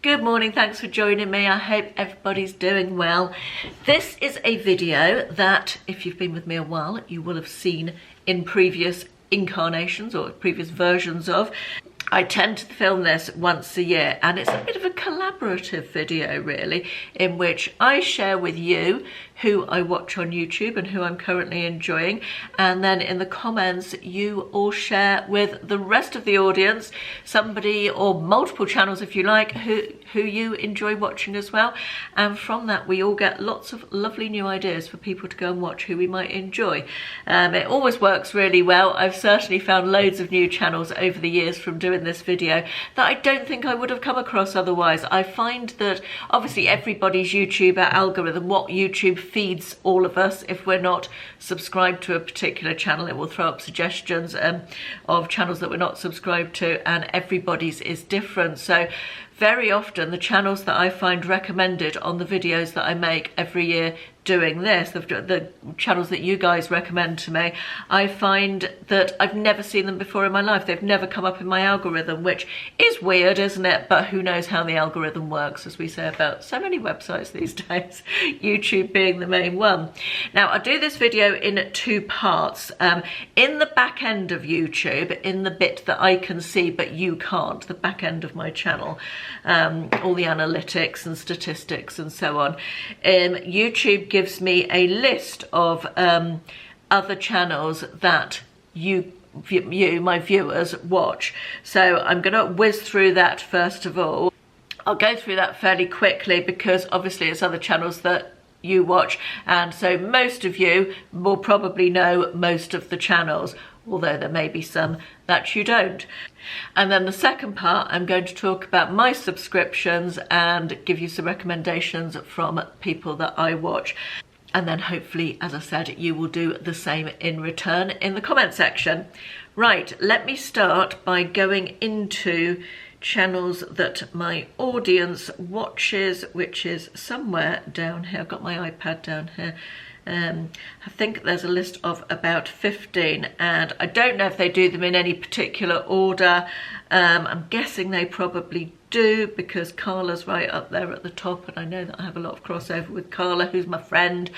Good morning, thanks for joining me. I hope everybody's doing well. This is a video that, if you've been with me a while, you will have seen in previous incarnations or previous versions of. I tend to film this once a year, and it's a bit of a collaborative video really, in which I share with you who I watch on YouTube and who I'm currently enjoying, and then in the comments you all share with the rest of the audience somebody or multiple channels if you like who you enjoy watching as well, and from that we all get lots of lovely new ideas for people to go and watch who we might enjoy. It always works really well. I've certainly found loads of new channels over the years from doing this video that I don't think I would have come across otherwise. I find that obviously everybody's YouTube algorithm, what YouTube feeds all of us, if we're not subscribed to a particular channel, it will throw up suggestions of channels that we're not subscribed to, and everybody's is different. So very often the channels that I find recommended on the videos that I make every year doing this, the channels that you guys recommend to me, I find that I've never seen them before in my life. They've never come up in my algorithm, which is weird, isn't it? But who knows how the algorithm works, as we say about so many websites these days, YouTube being the main one. Now, I do this video in two parts. In the back end of YouTube, in the bit that I can see but you can't, the back end of my channel, all the analytics and statistics and so on, YouTube gives me a list of other channels that you, my viewers, watch. So I'm going to whiz through that first of all. I'll go through that fairly quickly because obviously it's other channels that you watch, and so most of you will probably know most of the channels, although there may be some that you don't. And then the second part, I'm going to talk about my subscriptions and give you some recommendations from people that I watch. And then hopefully, as I said, you will do the same in return in the comment section. Right, let me start by going into channels that my audience watches, which is somewhere down here. I've got my iPad down here. I think there's a list of about 15, and I don't know if they do them in any particular order. I'm guessing they probably do because Carla's right up there at the top, and I know that I have a lot of crossover with Carla, who's my friend.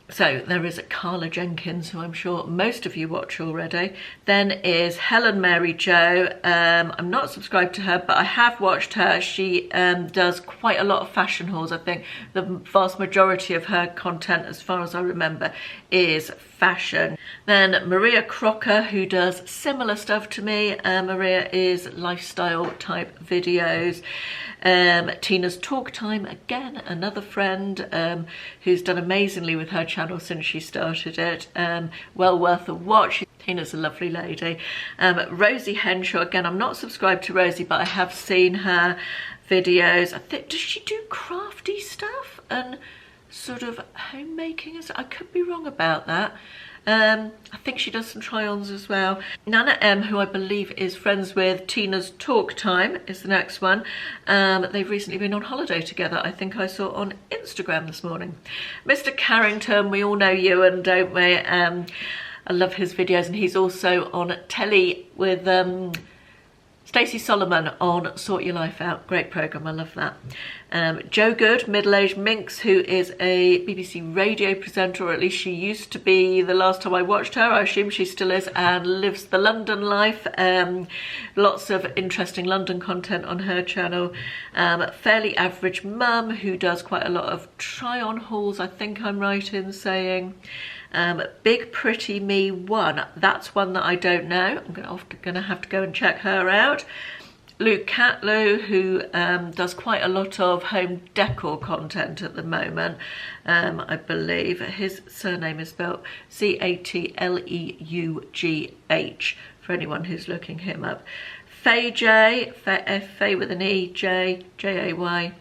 So there is Carla Jenkins, who I'm sure most of you watch already. Then is Helen Mary Jo. I'm not subscribed to her, but I have watched her. She does quite a lot of fashion hauls. I think the vast majority of her content, as far as I remember, is fashion. Then Maria Crocker, who does similar stuff to me. Maria is lifestyle type videos. Tina's Talk Time, again, another friend who's done amazingly with her channel since she started it. Well worth a watch. Tina's a lovely lady. Rosie Henshaw, again, I'm not subscribed to Rosie, but I have seen her videos. I think, does she do crafty stuff and sort of homemaking? I could be wrong about that. I think she does some try-ons as well. Nana M, who I believe is friends with Tina's Talk Time, is the next one. They've recently been on holiday together, I think I saw on Instagram this morning. Mr. Carrington, we all know Ewan, don't we? I love his videos, and he's also on telly with Stacey Solomon on Sort Your Life Out. Great programme, I love that. Joe Good, middle-aged minx, who is a BBC radio presenter, or at least she used to be the last time I watched her. I assume she still is, and lives the London life. Lots of interesting London content on her channel. Fairly Average Mum, who does quite a lot of try-on hauls, I think I'm right in saying. Big Pretty Me 1, that's one that I don't know. I'm gonna have to go and check her out. Luke Catlew, who does quite a lot of home decor content at the moment, I believe. His surname is spelled C-A-T-L-E-U-G-H, for anyone who's looking him up. Faye J, Faye with an E, J, J-A-Y.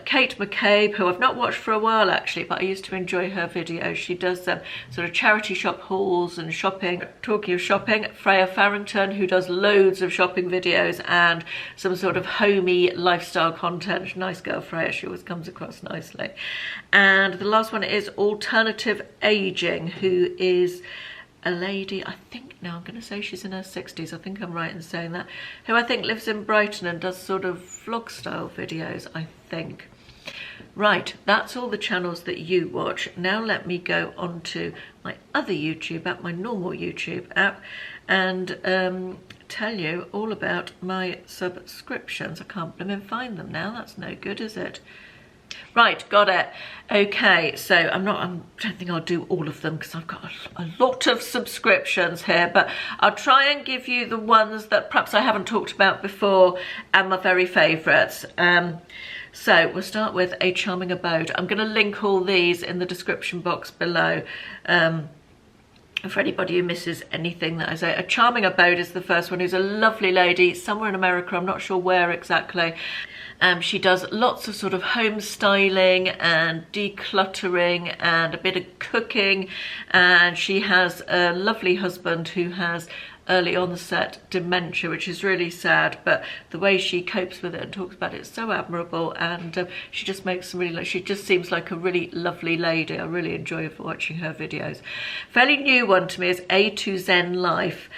Kate McCab, who I've not watched for a while actually, but I used to enjoy her videos. She does sort of charity shop hauls and shopping. Talking of shopping, Freya Farrington, who does loads of shopping videos and some sort of homey lifestyle content. Nice girl, Freya, she always comes across nicely. And the last one is Alternative Aging, who is a lady, I think now I'm going to say she's in her 60s, I think I'm right in saying that, who I think lives in Brighton and does sort of vlog style videos, I think. Right, that's all the channels that you watch. Now let me go on to my other YouTube app, my normal YouTube app, and tell you all about my subscriptions. I can't blooming find them now, that's no good, is it? Right, got it. Okay, so I don't think I'll do all of them because I've got a lot of subscriptions here, but I'll try and give you the ones that perhaps I haven't talked about before and my very favourites. So we'll start with A Charming Abode. I'm going to link all these in the description box below. For anybody who misses anything that I say. A Charming Abode is the first one, who's a lovely lady somewhere in America, I'm not sure where exactly. She does lots of sort of home styling and decluttering and a bit of cooking, and she has a lovely husband who has early onset dementia, which is really sad, but the way she copes with it and talks about it is so admirable, and she just makes some really, she just seems like a really lovely lady. I really enjoy watching her videos. Fairly new one to me is A to Zen Life,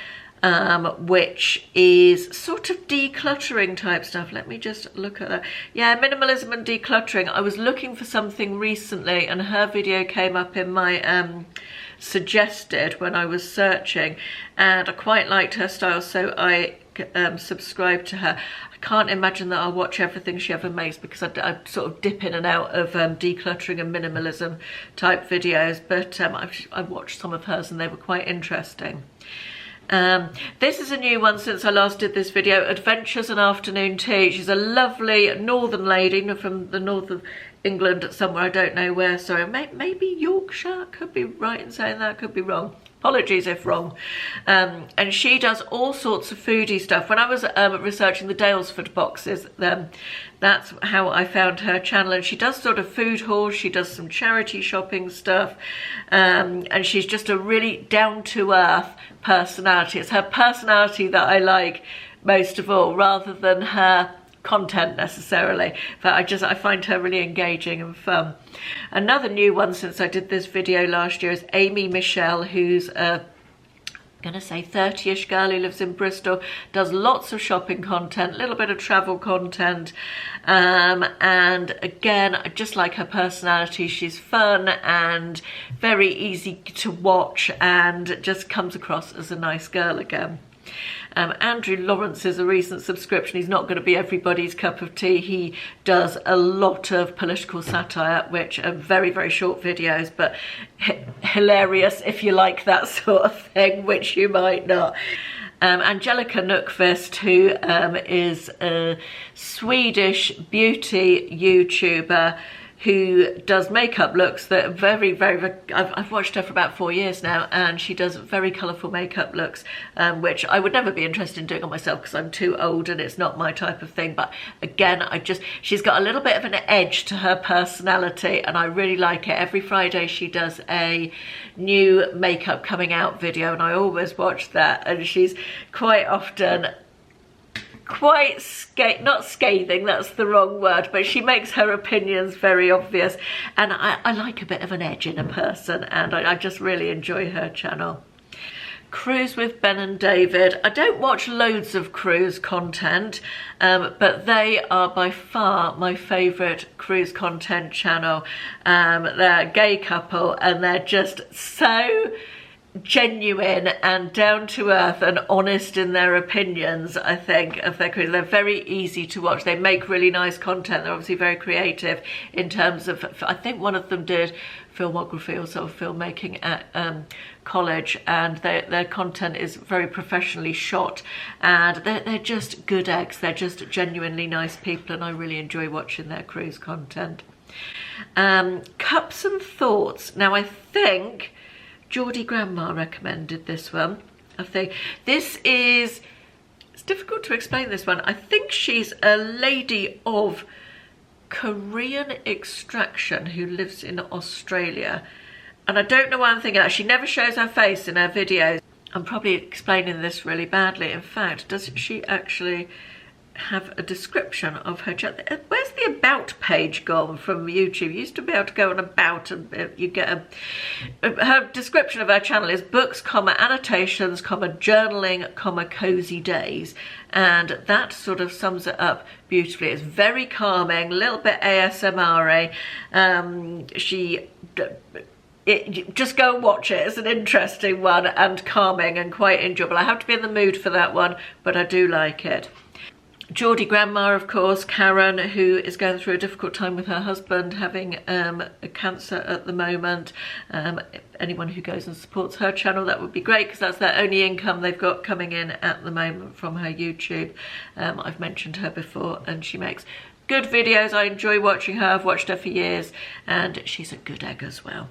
which is sort of decluttering type stuff. Let me just look at that. Yeah, minimalism and decluttering. I was looking for something recently and her video came up in my suggested when I was searching, and I quite liked her style, so I subscribed to her. I can't imagine that I'll watch everything she ever makes because I sort of dip in and out of decluttering and minimalism type videos, but I've watched some of hers and they were quite interesting. This is a new one since I last did this video, Adventures and Afternoon Tea. She's a lovely northern lady from the north of England somewhere, I don't know where, sorry, maybe Yorkshire, could be right in saying that, could be wrong. Apologies if wrong. And she does all sorts of foodie stuff. When I was researching the Dalesford boxes, that's how I found her channel, and she does sort of food hauls, she does some charity shopping stuff, and she's just a really down-to-earth personality. It's her personality that I like most of all, rather than her content necessarily, but I find her really engaging and fun. Another new one since I did this video last year is Amy Michelle, who's a gonna say 30-ish girl who lives in Bristol, does lots of shopping content, a little bit of travel content, and again, I just like her personality. She's fun and very easy to watch and just comes across as a nice girl again. Andrew Lawrence is a recent subscription. He's not going to be everybody's cup of tea. He does a lot of political satire, which are very, very short videos, but hilarious if you like that sort of thing, which you might not. Angelica Nukvist, who is a Swedish beauty YouTuber who does makeup looks that are very, very, I've watched her for about 4 years now, and she does very colourful makeup looks, which I would never be interested in doing on myself because I'm too old and it's not my type of thing. But again, she's got a little bit of an edge to her personality and I really like it. Every Friday she does a new makeup coming out video and I always watch that, and she's quite often quite not scathing, that's the wrong word, but she makes her opinions very obvious, and I like a bit of an edge in a person, and I just really enjoy her channel. Cruise with Ben and David. I don't watch loads of cruise content, but they are by far my favourite cruise content channel. They're a gay couple and they're just so genuine and down to earth and honest in their opinions, I think, of their career. They're very easy to watch. They make really nice content. They're obviously very creative in terms of, I think one of them did filmography or sort of filmmaking at college, and their content is very professionally shot, and they're just good eggs. They're just genuinely nice people, and I really enjoy watching their cruise content. Cups and Thoughts. Now I think Jordy Grandma recommended this one. I think this is, it's difficult to explain this one. I think she's a lady of Korean extraction who lives in Australia. And I don't know why I'm thinking that. She never shows her face in her videos. I'm probably explaining this really badly. In fact, does she actually have a description of her channel. Where's the about page gone from YouTube? You used to be able to go on about and you get her description of her channel is books, annotations, journaling, cozy days. And that sort of sums it up beautifully. It's very calming, a little bit ASMR-y. Just go and watch it. It's an interesting one and calming and quite enjoyable. I have to be in the mood for that one, but I do like it. Jordy grandma, of course, Karen, who is going through a difficult time with her husband, having a cancer at the moment. Anyone who goes and supports her channel, that would be great, because that's their only income they've got coming in at the moment from her YouTube. I've mentioned her before, and she makes good videos. I enjoy watching her. I've watched her for years, and she's a good egg as well.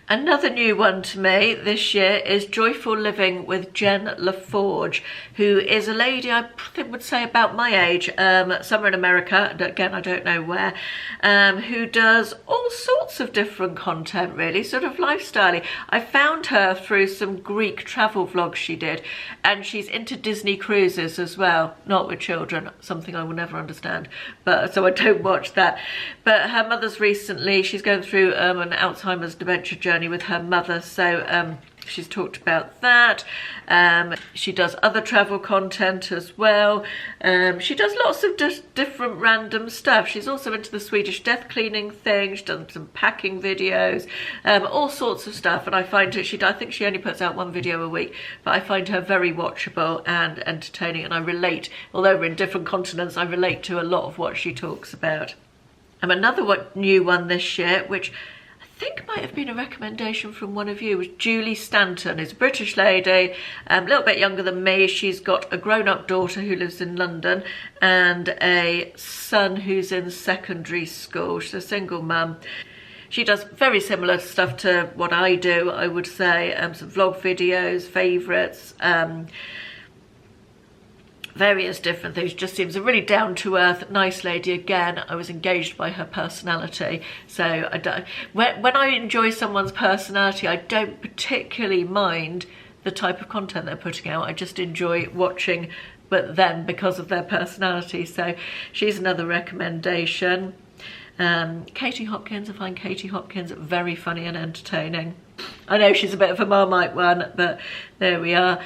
Another new one to me this year is Joyful Living with Jen LaForge, who is a lady I think would say about my age, somewhere in America, again I don't know where, who does all sorts of different content, really, sort of lifestyle-y. I found her through some Greek travel vlogs she did, and she's into Disney cruises as well, not with children, something I will never understand, but so I don't watch that. But her mother's recently, she's going through an Alzheimer's dementia journey with her mother, so she's talked about that. She does other travel content as well. She does lots of different random stuff. She's also into the Swedish death cleaning thing. She's done some packing videos, all sorts of stuff, and I find her, I think she only puts out one video a week, but I find her very watchable and entertaining, and I relate, although we're in different continents, I relate to a lot of what she talks about. Another new one this year, which I think might have been a recommendation from one of you, was Julie Stanton. Is a British lady, a little bit younger than me. She's got a grown-up daughter who lives in London and a son who's in secondary school. She's a single mum. She does very similar stuff to what I do, I would say. Some vlog videos, favourites, various different things. Just seems a really down-to-earth, nice lady. Again, I was engaged by her personality. So when I enjoy someone's personality, I don't particularly mind the type of content they're putting out. I just enjoy watching them because of their personality. So she's another recommendation. Katie Hopkins, I find Katie Hopkins very funny and entertaining. I know she's a bit of a Marmite one, but there we are.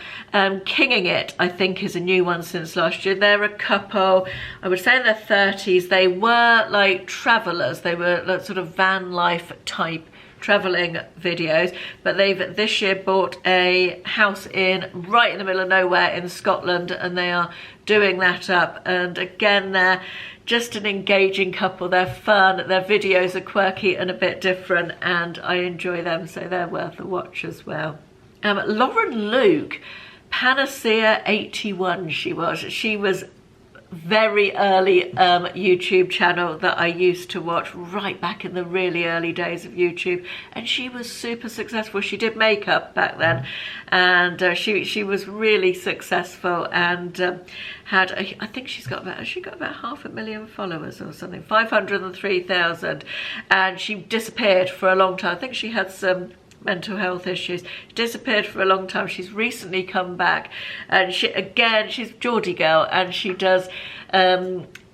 Kinging It, I think, is a new one since last year. They're a couple, I would say in their 30s. They were like travellers. They were like sort of van life type travelling videos, but they've this year bought a house right in the middle of nowhere in Scotland, and they are doing that up. And again, they're just an engaging couple. They're fun, their videos are quirky and a bit different, and I enjoy them, so they're worth a watch as well. Lauren Luke, Panacea 81 she was very early YouTube channel that I used to watch right back in the really early days of YouTube, and she was super successful. She did makeup back then, and she was really successful, and had I think she got about 500,000 followers or something, 503,000, and she disappeared for a long time. I think she had some mental health issues, disappeared for a long time. She's recently come back, and she's Jordy Girl, and she does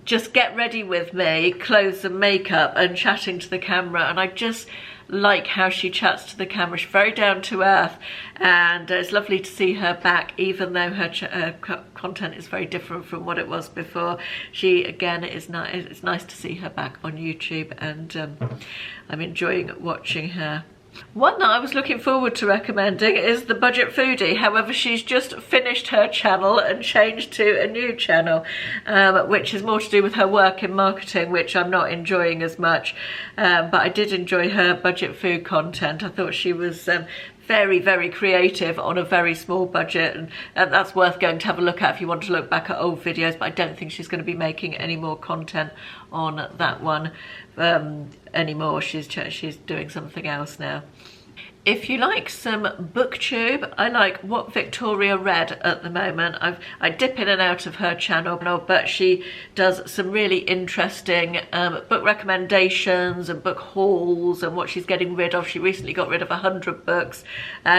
just get ready with me, clothes and makeup, and chatting to the camera, and I just like how she chats to the camera. She's very down to earth, and it's lovely to see her back, even though her content is very different from what it was before. She again it's nice to see her back on YouTube, and I'm enjoying watching her. One that I was looking forward to recommending is the Budget Foodie. However, she's just finished her channel and changed to a new channel, which is more to do with her work in marketing, which I'm not enjoying as much. But I did enjoy her budget food content. I thought she was very, very creative on a very small budget, and that's worth going to have a look at if you want to look back at old videos, but I don't think she's going to be making any more content on that one anymore. She's doing something else now. If you like some booktube, I like What Victoria Read at the moment. I dip in and out of her channel, but she does some really interesting book recommendations and book hauls and what she's getting rid of. She recently got rid of 100 books.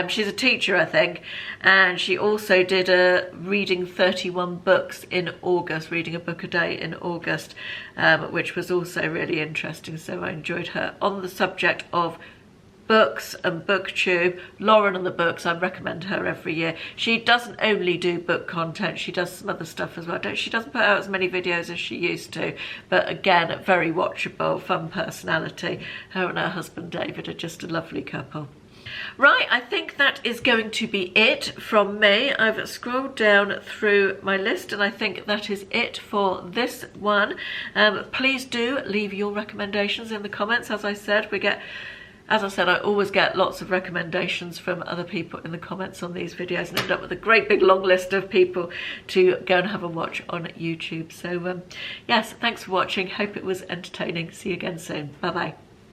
She's a teacher, I think, and she also did a reading 31 books in August, reading a book a day in August, which was also really interesting. So I enjoyed her on the subject of books and booktube. Lauren and the books, I recommend her every year. She doesn't only do book content, she does some other stuff as well. She doesn't put out as many videos as she used to, but again, very watchable, fun personality. Her and her husband David are just a lovely couple. Right, I think that is going to be it from me. I've scrolled down through my list and I think that is it for this one. Please do leave your recommendations in the comments. As I said, I always get lots of recommendations from other people in the comments on these videos and end up with a great big long list of people to go and have a watch on YouTube. So yes, thanks for watching. Hope it was entertaining. See you again soon. Bye bye.